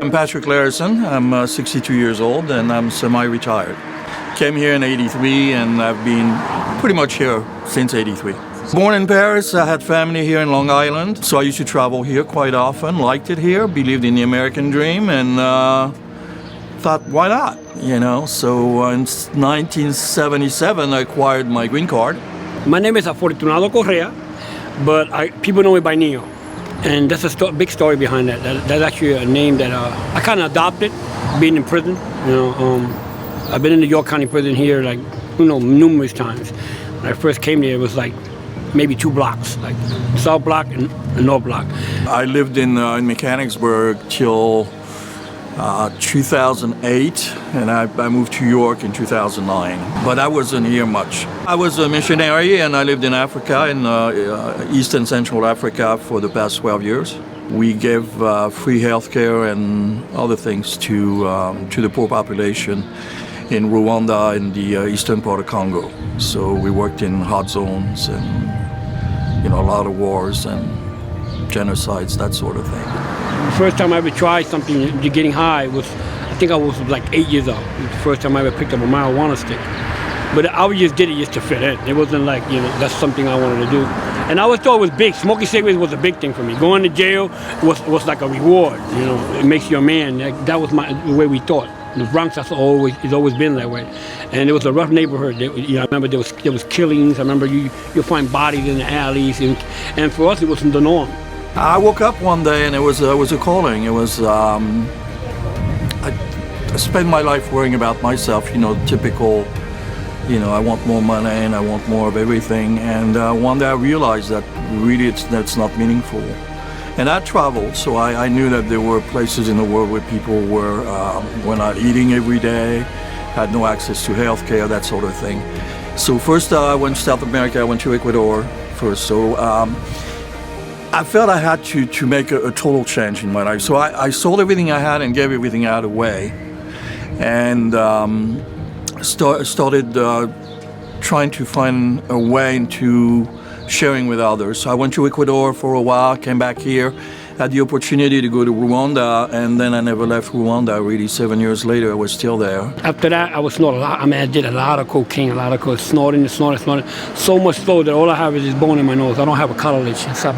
I'm Patrick Larison. I'm 62 years old and I'm semi-retired. Came here in '83 and I've been pretty much here since '83. Born in Paris, I had family here in Long Island, so I used to travel here quite often, liked it here, believed in the American dream, and thought, why not, So in 1977, I acquired my green card. My name is Afortunado Correa, but people know me by Neo. And that's a big story behind that. That's actually a name that I kind of adopted, being in prison. I've been in the York County prison here, numerous times. When I first came there, it was like maybe 2 blocks, like South Block and North Block. I lived in Mechanicsburg till 2008, and I moved to York in 2009. But I wasn't here much. I was a missionary, and I lived in Africa, in East and Central Africa, for the past 12 years. We gave free healthcare and other things to the poor population in Rwanda, in the eastern part of Congo. So we worked in hot zones and a lot of wars and genocides, that sort of thing. The first time I ever tried something, getting high, I think I was like 8 years old. It was the first time I ever picked up a marijuana stick. But I just did it just to fit in. It wasn't like, that's something I wanted to do. And I always thought it was big. Smoking cigarettes was a big thing for me. Going to jail was like a reward. It makes you a man. That was the way we thought. The Bronx it's always been that way. And it was a rough neighborhood. I remember there was killings. I remember you'll find bodies in the alleys. And for us, it wasn't the norm. I woke up one day and it was a calling. It was, I spent my life worrying about myself, typical, I want more money and I want more of everything. And one day I realized that really that's not meaningful. And I traveled, so I knew that there were places in the world where people were not eating every day, had no access to health care, that sort of thing. So first I went to South America, I went to Ecuador first. So I felt I had to make a total change in my life. So I sold everything I had and gave everything out away. And started trying to find a way into sharing with others. So I went to Ecuador for a while, came back here, had the opportunity to go to Rwanda, and then I never left Rwanda. Really, 7 years later, I was still there. After that, I was snorting a lot. I did a lot of cocaine, snorting. So much so that all I have is this bone in my nose. I don't have a cartilage inside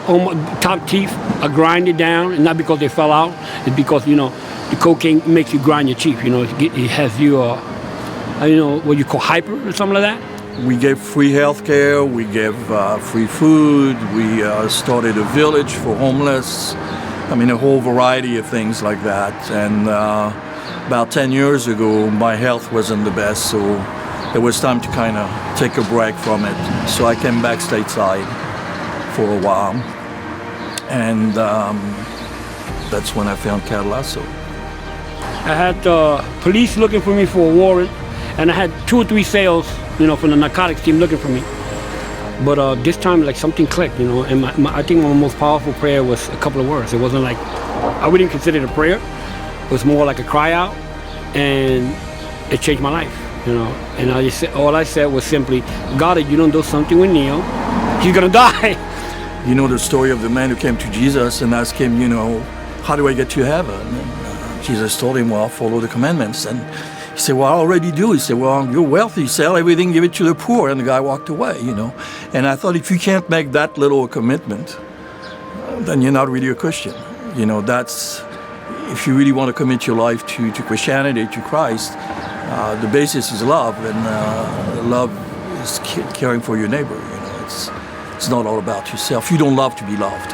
all my top teeth. I grind it down, and not because they fell out. It's because the cocaine makes you grind your teeth. It has you, what you call hyper or something like that. We gave free health care, we gave free food, we started a village for homeless, a whole variety of things like that. And about 10 years ago, my health wasn't the best, so it was time to kind of take a break from it. So I came back stateside for a while, and that's when I found Katallasso. I had police looking for me for a warrant, and I had 2 or 3 sales, from the narcotics team looking for me. But this time, something clicked, and I think my most powerful prayer was a couple of words. It wasn't I wouldn't consider it a prayer. It was more like a cry out, and it changed my life, And all I said was simply, God, if you don't do something with Neo, he's gonna die. You know the story of the man who came to Jesus and asked him, how do I get to heaven? And Jesus told him, well, follow the commandments. And he said, well, I already do. He said, well, you're wealthy, sell everything, give it to the poor. And the guy walked away, And I thought, if you can't make that little a commitment, then you're not really a Christian. That's, if you really want to commit your life to Christianity, to Christ, the basis is love. And love is caring for your neighbor, It's not all about yourself. You don't love to be loved.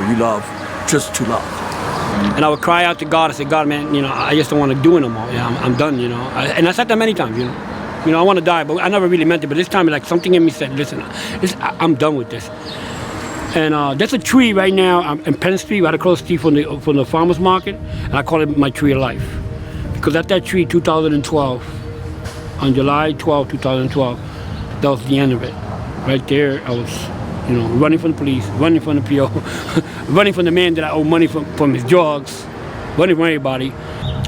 You love just to love. And I would cry out to God. I said, God, man, I just don't want to do it no more. I'm done, And I said that many times, I want to die, but I never really meant it. But this time, something in me said, listen, I'm done with this. And there's a tree right now in Penn Street, right across the street from the farmer's market, and I call it my tree of life. Because at that tree, 2012, on July 12, 2012, that was the end of it. Right there, I was, running from the police, running from the PO, running from the man that I owe money from his drugs, running from everybody.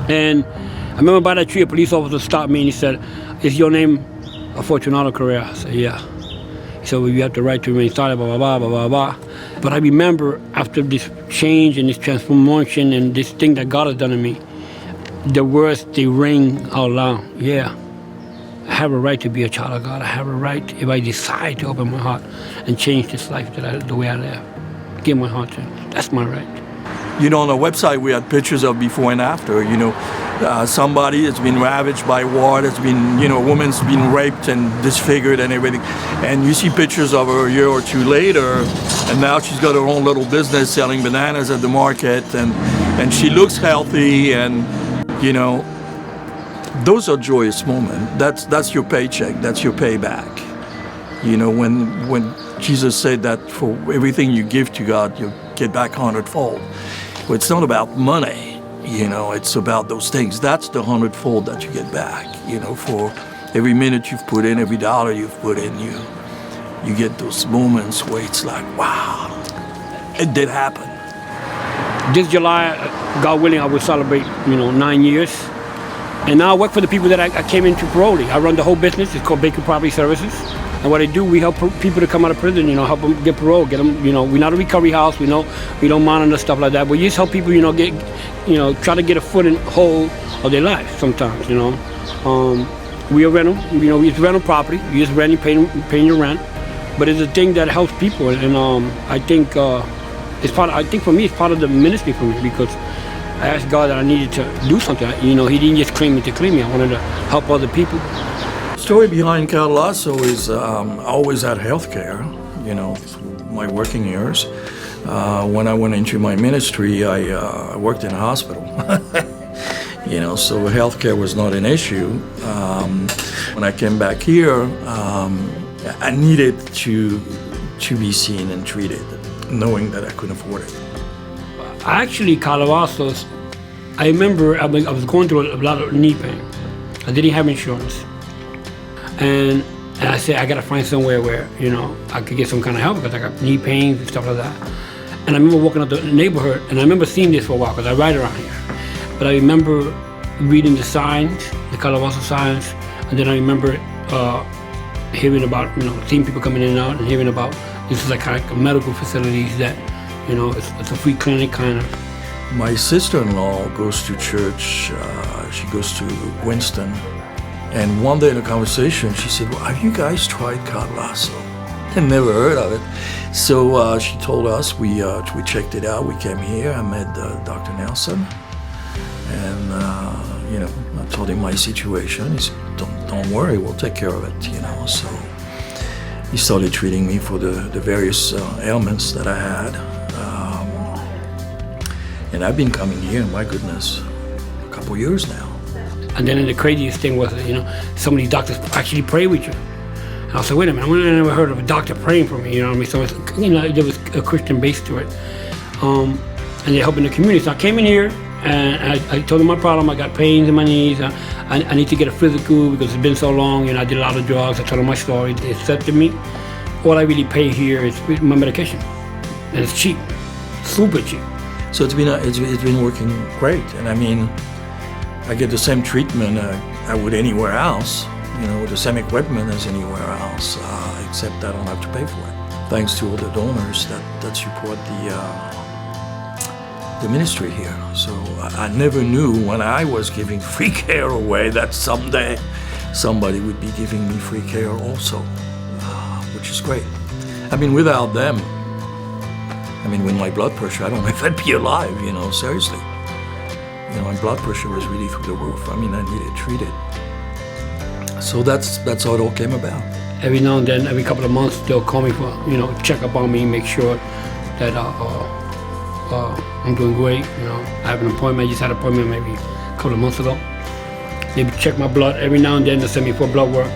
And I remember by that tree, a police officer stopped me and he said, is your name Afortunado Correa? I said, yeah. He said, well, you have the right to remain silent, blah, blah, blah, blah, blah, blah. But I remember after this change and this transformation and this thing that God has done in me, the words, they ring out loud. Yeah, I have a right to be a child of God. I have a right, if I decide to open my heart and change this life the way I live, give my heart to Him. That's my right. You know, on the website we had pictures of before and after. You know, somebody that's been ravaged by war, that's been, you know, a woman's been raped and disfigured and everything. And you see pictures of her a year or two later, and now she's got her own little business selling bananas at the market, and she looks healthy, and, you know, those are joyous moments. That's your paycheck, that's your payback. You know, when Jesus said that for everything you give to God, you get back 100-fold. Well, it's not about money, you know, it's about those things. That's the 100-fold that you get back, you know, for every minute you've put in, every dollar you've put in, you get those moments where it's like, wow, it did happen. This July, God willing, I will celebrate, 9 years. And now I work for the people that I came into parolee. I run the whole business. It's called Baker Property Services. And what I do, we help people to come out of prison, help them get parole, get them, we're not a recovery house, we don't monitor stuff like that, but we just help people, get, try to get a foot in hold of their life sometimes, We are rental, we just rental property, you just renting, paying your rent, but it's a thing that helps people, and I think for me, it's part of the ministry for me, because I asked God that I needed to do something, He didn't just claim me to claim me, I wanted to help other people. The story behind Katallasso is I always had health care, through my working years. When I went into my ministry, I worked in a hospital. So health care was not an issue. When I came back here, I needed to be seen and treated, knowing that I couldn't afford it. Actually, Katallasso, I remember I was going through a lot of knee pain. I didn't have insurance. And I said, I gotta find somewhere where, I could get some kind of help because I got knee pains and stuff like that. And I remember walking up the neighborhood, and I remember seeing this for a while because I ride around here. But I remember reading the signs, the Katallasso signs, and then I remember hearing about, seeing people coming in and out, and hearing about this is like medical facilities that, it's a free clinic kind of. My sister-in-law goes to church. She goes to Winston. And one day in a conversation, she said, well, have you guys tried Katallasso? I'd never heard of it. So she told us, we checked it out, we came here, I met Dr. Nelson. And, I told him my situation. He said, don't worry, we'll take care of it, So he started treating me for the various ailments that I had. And I've been coming here, my goodness, a couple years now. And then the craziest thing was, some of these doctors actually pray with you. And I said, wait a minute, I never heard of a doctor praying for me, So, there was a Christian base to it. And they're helping the community. So I came in here, and I told them my problem. I got pains in my knees. I need to get a physical because it's been so long, I did a lot of drugs. I told them my story. They said to me, all I really pay here is my medication. And it's cheap, super cheap. So it's been working great. And I get the same treatment I would anywhere else, with the same equipment as anywhere else, except I don't have to pay for it. Thanks to all the donors that support the ministry here. So I never knew when I was giving free care away that someday somebody would be giving me free care also, which is great. Without them, with my blood pressure, I don't know if I'd be alive, seriously. My blood pressure was really through the roof. I needed treated. So that's how it all came about. Every now and then, every couple of months, they'll call me for, check up on me, make sure that I'm doing great. I have an appointment. I just had an appointment maybe a couple of months ago. They check my blood. Every now and then, they send me for blood work.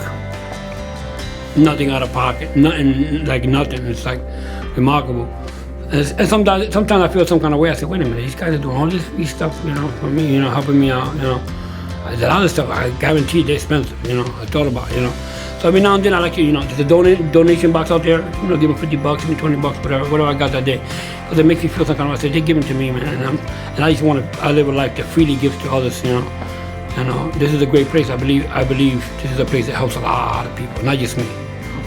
Nothing out of pocket. Nothing. It's like remarkable. And sometimes I feel some kind of way. I say, wait a minute, these guys are doing all this free stuff, for me, helping me out, A lot of stuff, I guarantee they're expensive, I thought about, So every now and then I like to, there's a donation box out there, give me $50, give me $20, whatever I got that day. Because it makes me feel some kind of way. I say, they're giving to me, man. And I just I live a life that freely gives to others, And this is a great place. I believe this is a place that helps a lot of people, not just me.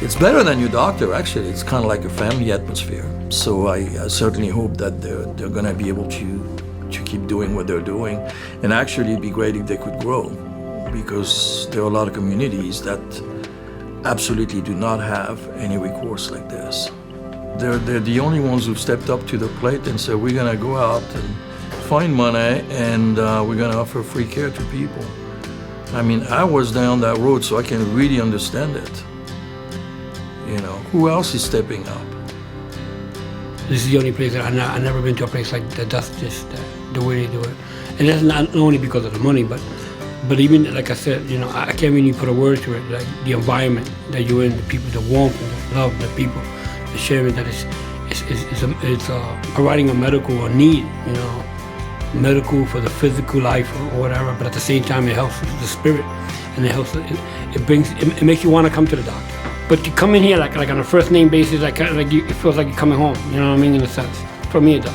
It's better than your doctor, actually. It's kind of like a family atmosphere. So I certainly hope that they're going to be able to keep doing what they're doing. And actually, it'd be great if they could grow, because there are a lot of communities that absolutely do not have any recourse like this. They're the only ones who've stepped up to the plate and said, we're going to go out and find money, and we're going to offer free care to people. I mean, I was down that road, so I can really understand it. You know, who else is stepping up? This is the only place that I've never been to a place like that does this, the way they do it. And that's not only because of the money, but even, like I said, you know, I can't really put a word to it, like the environment that you're in, the people, the warmth and the love, the people, the sharing, that it's providing a medical need, you know, medical for the physical life or whatever, but at the same time it helps the spirit, and it helps, it makes you want to come to the doctor. But you come in here like on a first name basis, it feels like you're coming home, you know what I mean, in a sense. For me it does.